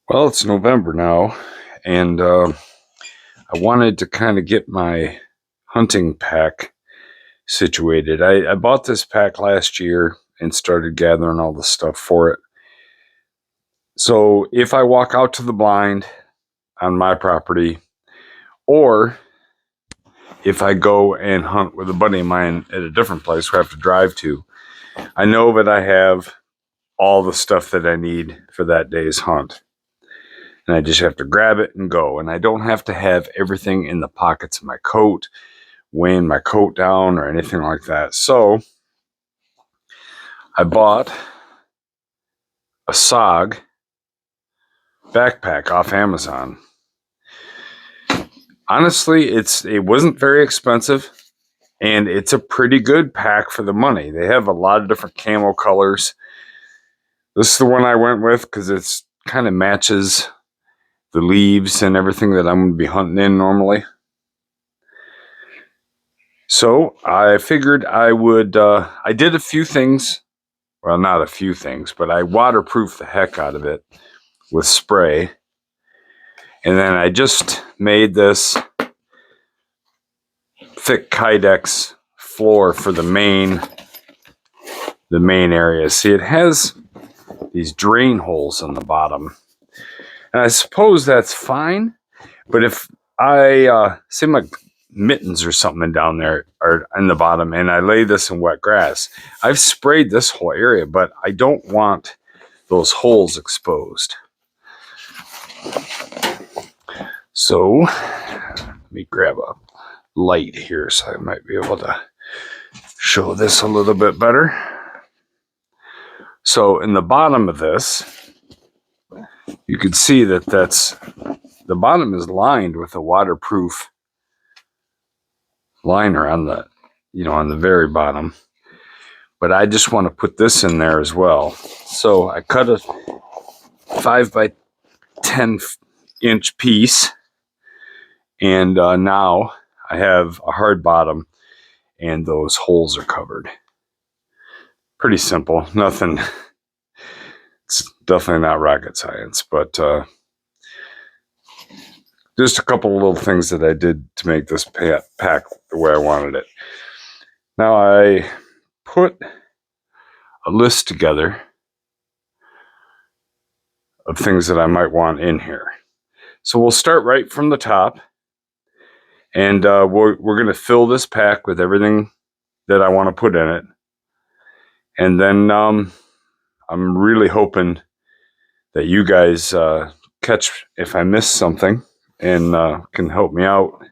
Well, it's November now, and I wanted to kind of get my hunting pack situated. I bought this pack last year and started gathering all the stuff for it. So if I walk out to the blind on my property, or if I go and hunt with a buddy of mine at a different place where I have to drive to, I know that I have all the stuff that I need for that day's hunt. And I just have to grab it and go. And I don't have to have everything in the pockets of my coat, weighing my coat down or anything like that. So I bought a SOG backpack off Amazon. Honestly, it wasn't very expensive, and it's a pretty good pack for the money. They have a lot of different camo colors. This is the one I went with because it's kind of matches the leaves and everything that I'm going to be hunting in normally. So I figured I would, I did a few things. Well, not a few things, but I waterproofed the heck out of it with spray. And then I just made this thick Kydex floor for the main area. See, it has these drain holes on the bottom. And I suppose that's fine. But if I, say my mittens or something down there are in the bottom and I lay this in wet grass, I've sprayed this whole area, but I don't want those holes exposed. So let me grab a light here so I might be able to show this a little bit better. So in the bottom of this, you can see that the bottom is lined with a waterproof liner on the, on the very bottom. But I just want to put this in there as well. So I cut a 5 by 10 inch piece, and now I have a hard bottom and those holes are covered. Pretty simple, nothing. It's definitely not rocket science, but just a couple of little things that I did to make this pack the way I wanted it. Now I put a list together of things that I might want in here. So we'll start right from the top, and we're going to fill this pack with everything that I want to put in it. And then I'm really hoping that you guys catch if I miss something and can help me out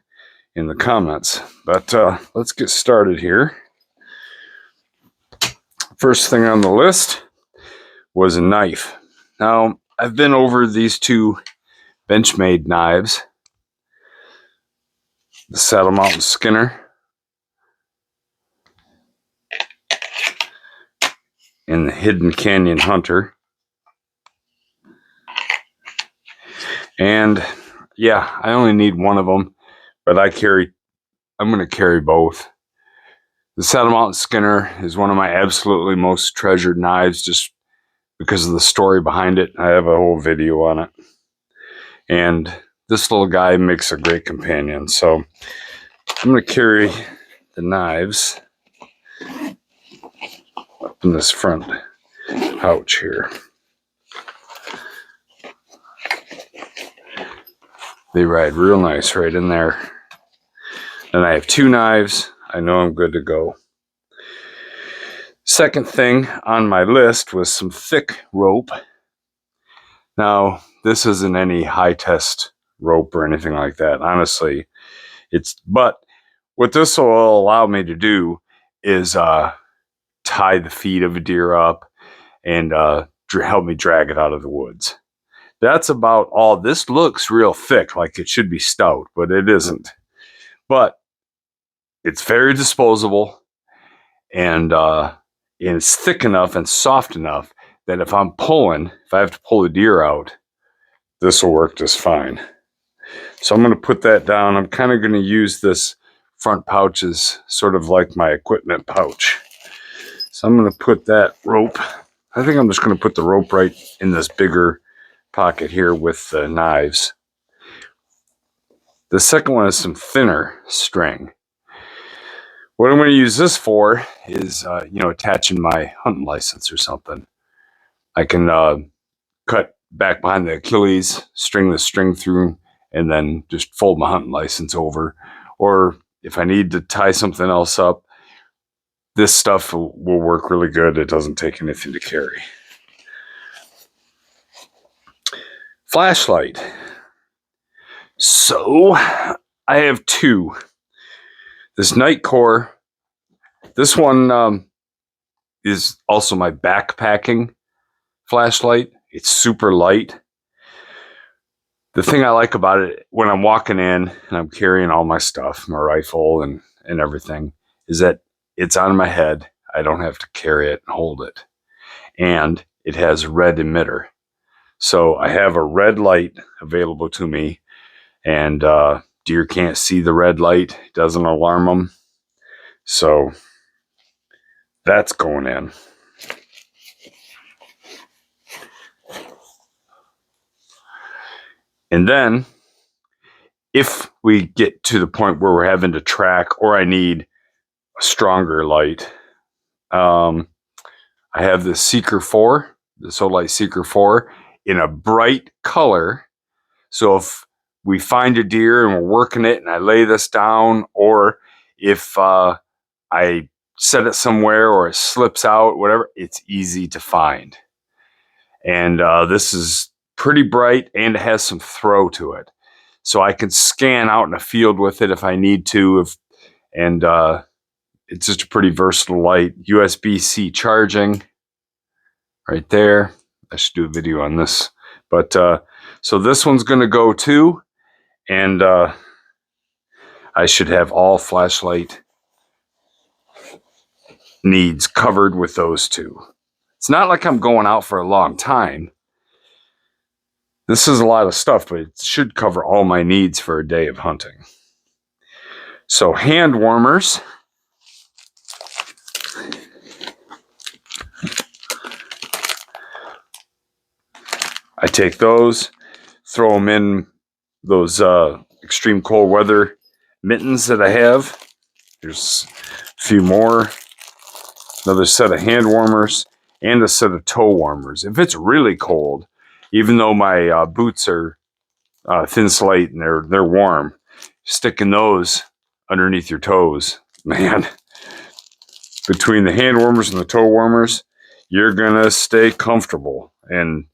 in the comments. But let's get started here. First thing on the list was a knife. Now, I've been over these two Benchmade knives, the Saddle Mountain Skinner and the Hidden Canyon Hunter. And yeah, I only need one of them, but I'm going to carry both. The Saddle Mountain Skinner is one of my absolutely most treasured knives just because of the story behind it. I have a whole video on it. And this little guy makes a great companion. So I'm going to carry the knives up in this front pouch here. They ride real nice right in there. And I have two knives. I know I'm good to go. Second thing on my list was some thick rope. Now, this isn't any high test rope or anything like that. Honestly, but what this will allow me to do is tie the feet of a deer up and help me drag it out of the woods. That's about all. This looks real thick, like it should be stout, but it isn't. But it's very disposable, and it's thick enough and soft enough that if I have to pull a deer out, this will work just fine. So I'm going to put that down. I'm kind of going to use this front pouch as sort of like my equipment pouch. So I'm going to put that rope. I think I'm just going to put the rope right in this bigger pocket here with the knives. The second one is some thinner string. What I'm going to use this for is, attaching my hunting license or something. I can cut back behind the Achilles, string the string through, and then just fold my hunting license over. Or if I need to tie something else up, this stuff will work really good. It doesn't take anything to carry. Flashlight. So I have two. This Nightcore. This one is also my backpacking flashlight. It's super light. The thing I like about it when I'm walking in and I'm carrying all my stuff, my rifle and everything, is that it's on my head. I don't have to carry it and hold it. And it has a red emitter. So I have a red light available to me, and deer can't see the red light. It doesn't alarm them. So that's going in. And then if we get to the point where we're having to track or I need a stronger light, I have the Seeker 4, the Solite Seeker 4 in a bright color. So if we find a deer and we're working it and I lay this down, or if I set it somewhere or it slips out, whatever, it's easy to find. And this is pretty bright and it has some throw to it. So I can scan out in a field with it if I need to. It's just a pretty versatile light. USB-C charging right there. I should do a video on this. But so this one's going to go too. And I should have all flashlight needs covered with those two. It's not like I'm going out for a long time. This is a lot of stuff, but it should cover all my needs for a day of hunting. So hand warmers. I take those, throw them in those extreme cold weather mittens that I have. There's a few more. Another set of hand warmers and a set of toe warmers. If it's really cold, even though my boots are thin slate and they're warm, sticking those underneath your toes, man, between the hand warmers and the toe warmers, you're gonna stay comfortable. And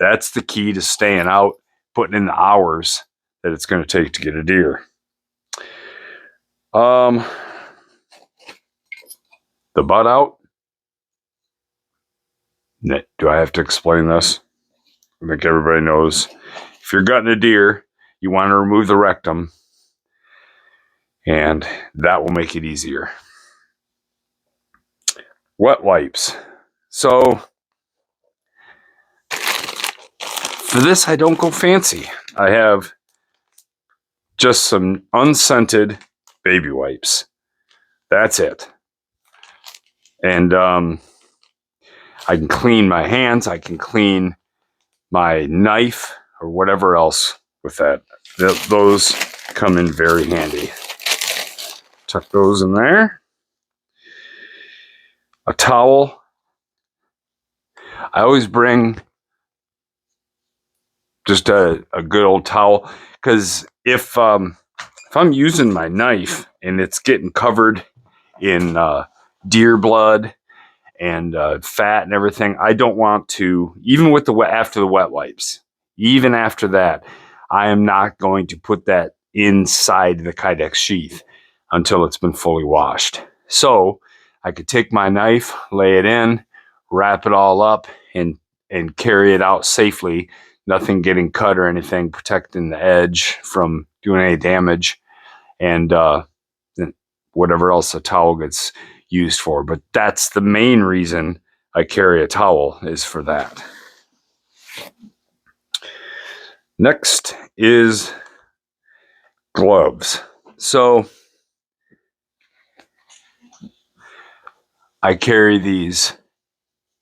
that's the key to staying out, putting in the hours that it's going to take to get a deer. The butt out. Do I have to explain this? I think everybody knows. If you're gutting a deer, you want to remove the rectum, and that will make it easier. Wet wipes. So for this, I don't go fancy. I have just some unscented baby wipes. That's it. And I can clean my hands. I can clean my knife or whatever else with that. Those come in very handy. Tuck those in there. A towel. I always bring just a good old towel, because if I'm using my knife and it's getting covered in deer blood and fat and everything, I don't want to, even with after the wet wipes, even after that, I am not going to put that inside the Kydex sheath until it's been fully washed. So I could take my knife, lay it in, wrap it all up, and carry it out safely. Nothing getting cut or anything, protecting the edge from doing any damage, and whatever else a towel gets used for. But that's the main reason I carry a towel, is for that. Next is gloves. So I carry these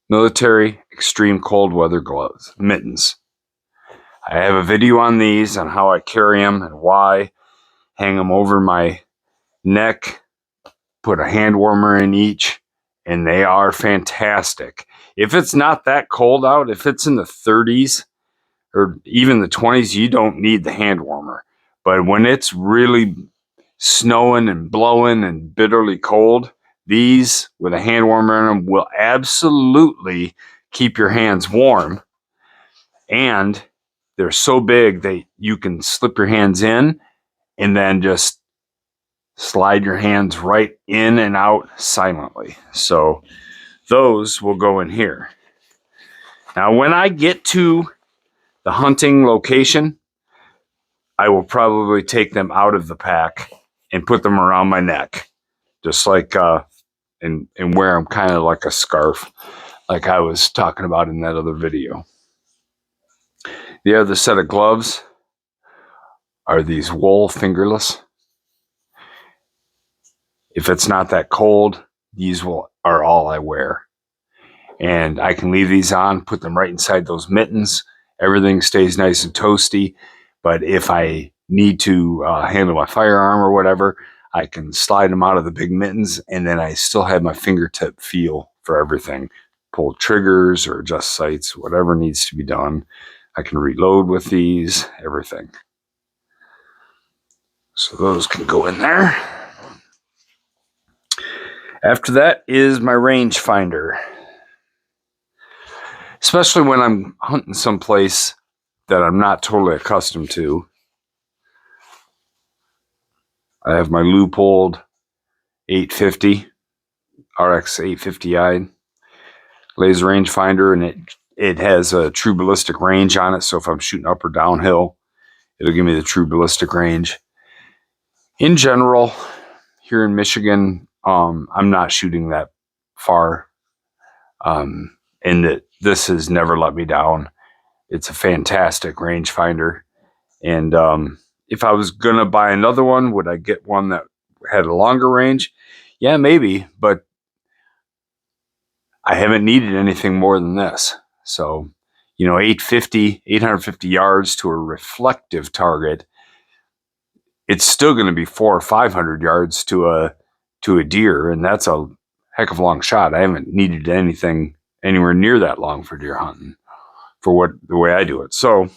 military extreme cold weather gloves, mittens. I have a video on these, on how I carry them and why. Hang them over my neck, put a hand warmer in each, and they are fantastic. If it's not that cold out, if it's in the 30s or even the 20s, you don't need the hand warmer. But when it's really snowing and blowing and bitterly cold, these with a hand warmer in them will absolutely keep your hands warm. And they're so big that you can slip your hands in and then just slide your hands right in and out silently. So those will go in here. Now, when I get to the hunting location, I will probably take them out of the pack and put them around my neck, just like and wear them kind of like a scarf, like I was talking about in that other video. The other set of gloves are these wool fingerless. If it's not that cold, these are all I wear. And I can leave these on, put them right inside those mittens. Everything stays nice and toasty. But if I need to handle my firearm or whatever, I can slide them out of the big mittens, and then I still have my fingertip feel for everything. Pull triggers or adjust sights, whatever needs to be done. I can reload with these, everything. So those can go in there. After that is my rangefinder. Especially when I'm hunting someplace that I'm not totally accustomed to. I have my Leupold 850, RX 850i laser rangefinder, and it has a true ballistic range on it. So if I'm shooting up or downhill, it'll give me the true ballistic range. In general, here in Michigan, I'm not shooting that far. And this has never let me down. It's a fantastic rangefinder. And if I was going to buy another one, would I get one that had a longer range? Yeah, maybe. But I haven't needed anything more than this. So, 850 yards to a reflective target, it's still going to be 400 or 500 yards to a deer. And that's a heck of a long shot. I haven't needed anything anywhere near that long for deer hunting for the way I do it. So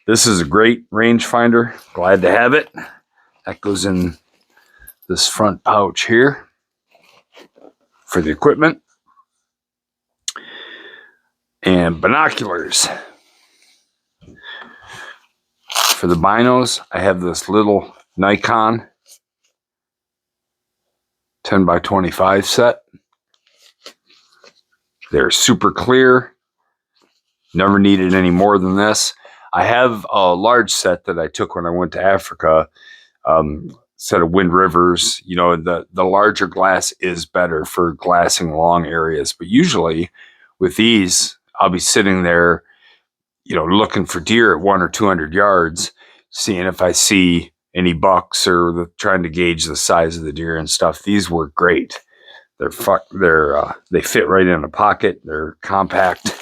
this is a great rangefinder. Glad to have it. That goes in this front pouch here for the equipment. And binoculars. For the binos, I have this little Nikon 10x25 set. They're super clear. Never needed any more than this. I have a large set that I took when I went to Africa. Set of Wind Rivers. The larger glass is better for glassing long areas. But usually with these, I'll be sitting there, looking for deer at 100 or 200 yards, seeing if I see any bucks or trying to gauge the size of the deer and stuff. These work great. They fit right in a pocket. They're compact.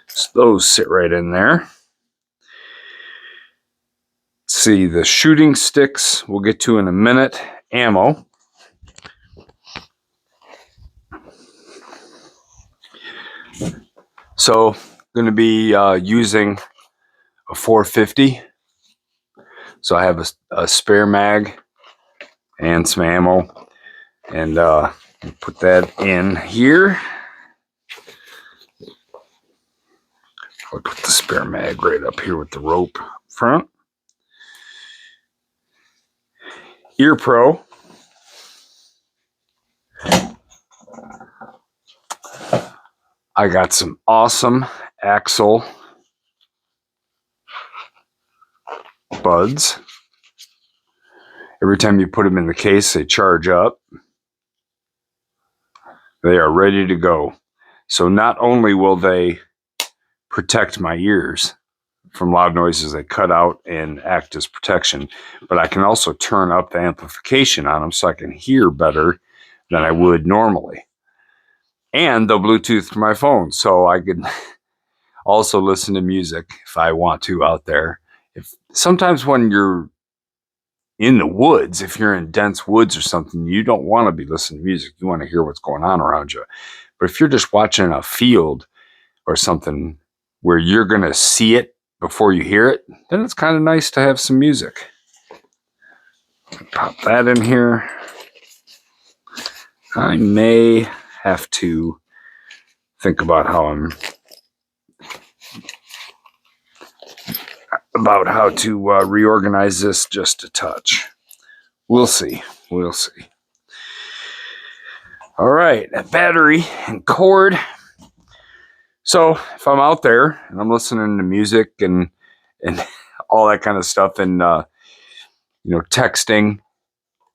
So those sit right in there. Let's see, the shooting sticks we'll get to in a minute. Ammo. So, going to be using a 450. So I have a spare mag and some ammo, and put that in here. I'll put the spare mag right up here with the rope front. Ear Pro. I got some awesome Axle buds. Every time you put them in the case, they charge up. They are ready to go. So not only will they protect my ears from loud noises, they cut out and act as protection, but I can also turn up the amplification on them so I can hear better than I would normally. And they'll Bluetooth to my phone, so I could also listen to music if I want to out there. Sometimes when you're in the woods, if you're in dense woods or something, you don't want to be listening to music. You want to hear what's going on around you. But if you're just watching a field or something where you're going to see it before you hear it, then it's kind of nice to have some music. Pop that in here. I may have to think about how to reorganize this just a touch. We'll see. We'll see. All right, a battery and cord. So if I'm out there and I'm listening to music and all that kind of stuff, and texting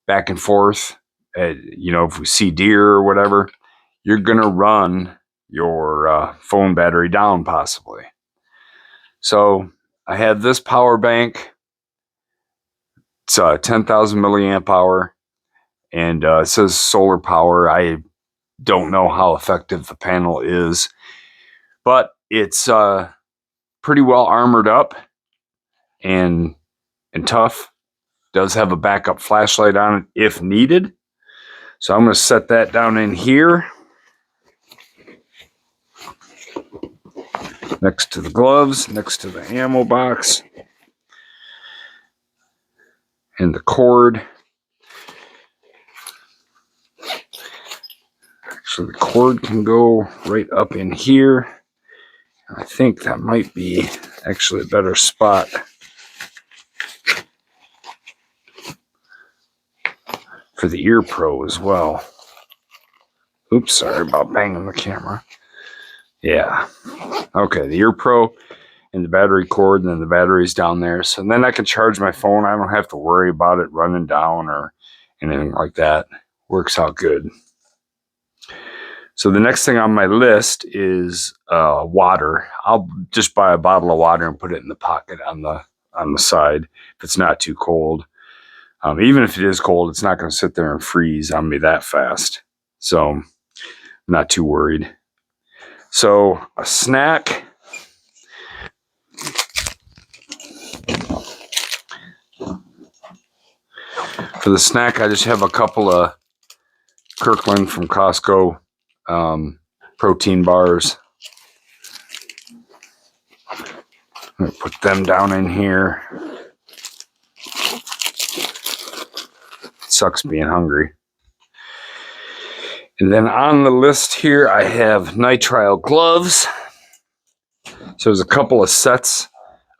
back and forth, if we see deer or whatever, you're gonna run your phone battery down possibly. So I have this power bank. It's 10,000 milliamp hour, and it says solar power. I don't know how effective the panel is, but it's pretty well armored up and tough. Does have a backup flashlight on it if needed. So I'm going to set that down in here next to the gloves, next to the ammo box, and the cord. Actually, the cord can go right up in here. I think that might be actually a better spot for the ear pro as well. Oops, sorry about banging the camera. Yeah. Okay, the ear pro and the battery cord, and then the battery's down there. So then I can charge my phone. I don't have to worry about it running down or anything like that. Works out good. So the next thing on my list is water. I'll just buy a bottle of water and put it in the pocket on the side if it's not too cold. Even if it is cold, it's not going to sit there and freeze on me that fast. So I'm not too worried. So a snack. For the snack, I just have a couple of Kirkland from Costco protein bars. I'm going to put them down in here. Sucks being hungry. And then on the list here, I have nitrile gloves. So there's a couple of sets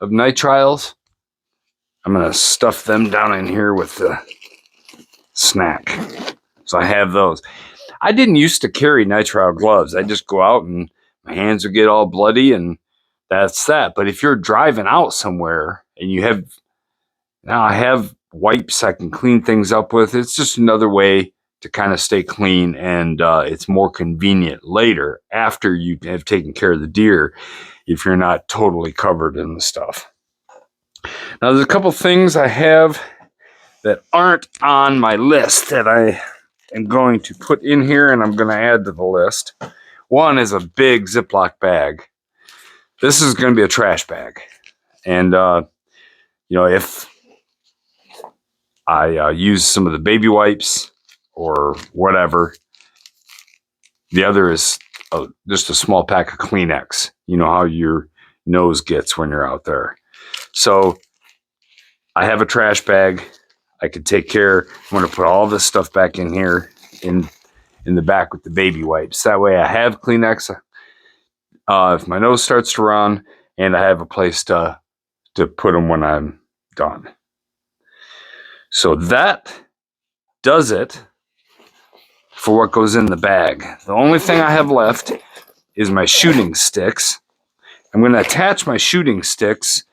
of nitriles. I'm going to stuff them down in here with the snack. So I have those. I didn't used to carry nitrile gloves. I just go out and my hands would get all bloody and that's that. But if you're driving out somewhere and now I have wipes I can clean things up with. It's just another way to kind of stay clean, and it's more convenient later after you have taken care of the deer if you're not totally covered in the stuff. Now there's a couple things I have that aren't on my list that I am going to put in here and I'm going to add to the list. One is a big Ziploc bag. This is going to be a trash bag. And, if I use some of the baby wipes or whatever, the other is just a small pack of Kleenex. You know how your nose gets when you're out there. So I have a trash bag. I could take care. I'm going to put all this stuff back in here in the back with the baby wipes. That way I have Kleenex if my nose starts to run, and I have a place to put them when I'm done. So that does it for what goes in the bag. The only thing I have left is my shooting sticks. I'm going to attach my shooting sticks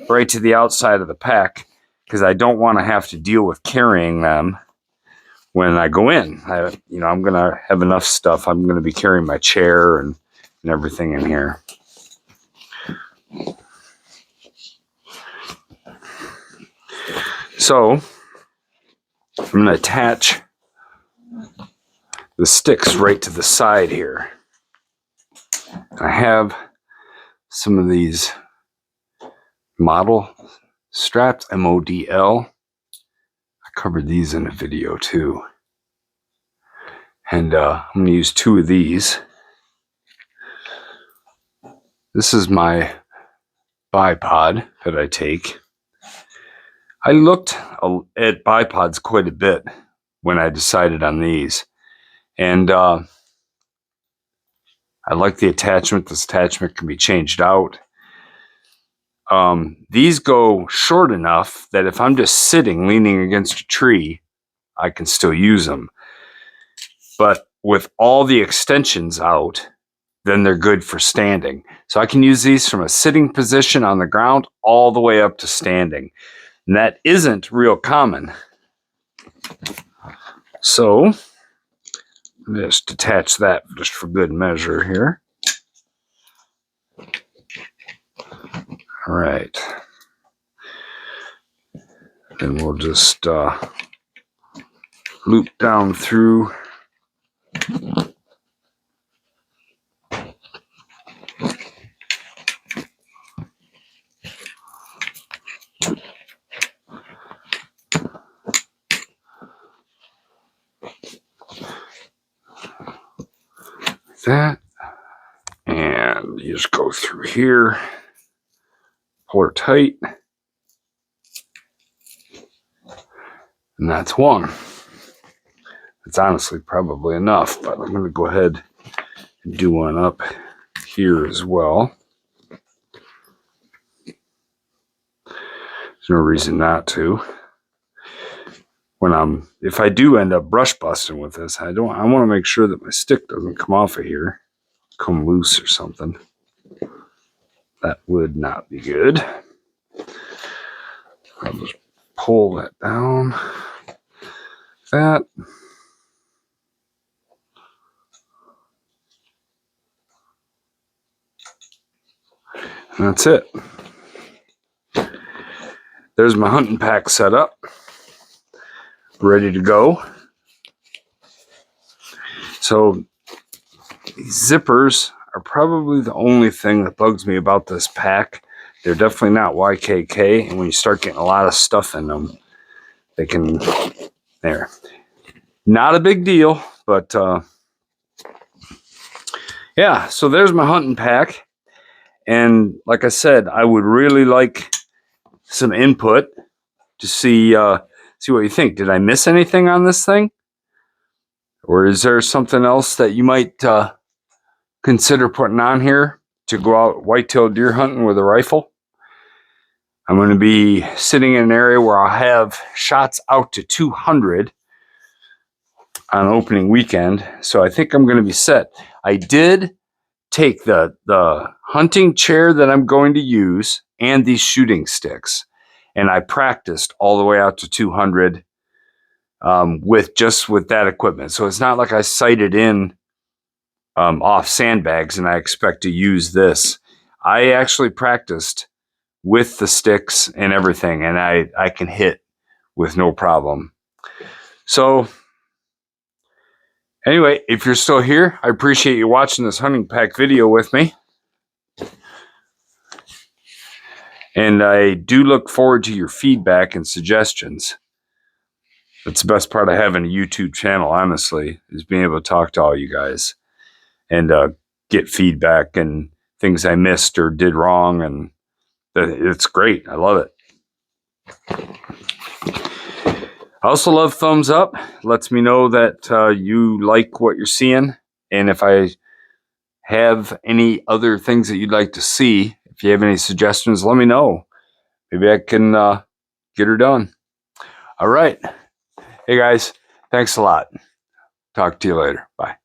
right to the outside of the pack because I don't want to have to deal with carrying them when I go in. I'm going to have enough stuff. I'm going to be carrying my chair and everything in here. So I'm going to attach the sticks right to the side here. I have some of these model straps, MODL. I covered these in a video too. And I'm going to use 2 of these. This is my bipod that I take. I looked at bipods quite a bit when I decided on these. And I like the attachment. This attachment can be changed out. These go short enough that if I'm just sitting, leaning against a tree, I can still use them. But with all the extensions out, then they're good for standing. So I can use these from a sitting position on the ground all the way up to standing. And that isn't real common. So just detach that just for good measure here. All right. Then we'll just loop down through. That, and you just go through here, pull her tight, and that's one. It's honestly probably enough, but I'm going to go ahead and do one up here as well. There's no reason not to. If I do end up brush busting with this, I want to make sure that my stick doesn't come off of here, come loose or something. That would not be good. I'll just pull that down. That. And that's it. There's my hunting pack set up, ready to go. So these zippers are probably the only thing that bugs me about this pack. They're definitely not YKK, and when you start getting a lot of stuff in them, they can, there. Not a big deal, but yeah, so there's my hunting pack. And like I said, I would really like some input to see what you think. Did I miss anything on this thing? Or is there something else that you might consider putting on here to go out whitetail deer hunting with a rifle? I'm going to be sitting in an area where I'll have shots out to 200 on opening weekend. So I think I'm going to be set. I did take the hunting chair that I'm going to use and these shooting sticks, and I practiced all the way out to 200 with that equipment. So it's not like I sighted in off sandbags and I expect to use this. I actually practiced with the sticks and everything, and I can hit with no problem. So anyway, if you're still here, I appreciate you watching this hunting pack video with me. And I do look forward to your feedback and suggestions. That's the best part of having a YouTube channel, honestly, is being able to talk to all you guys and get feedback and things I missed or did wrong. And it's great. I love it. I also love thumbs up. Lets me know that you like what you're seeing. And if I have any other things that you'd like to see, if you have any suggestions, let me know. Maybe I can get her done. All right. Hey, guys. Thanks a lot. Talk to you later. Bye.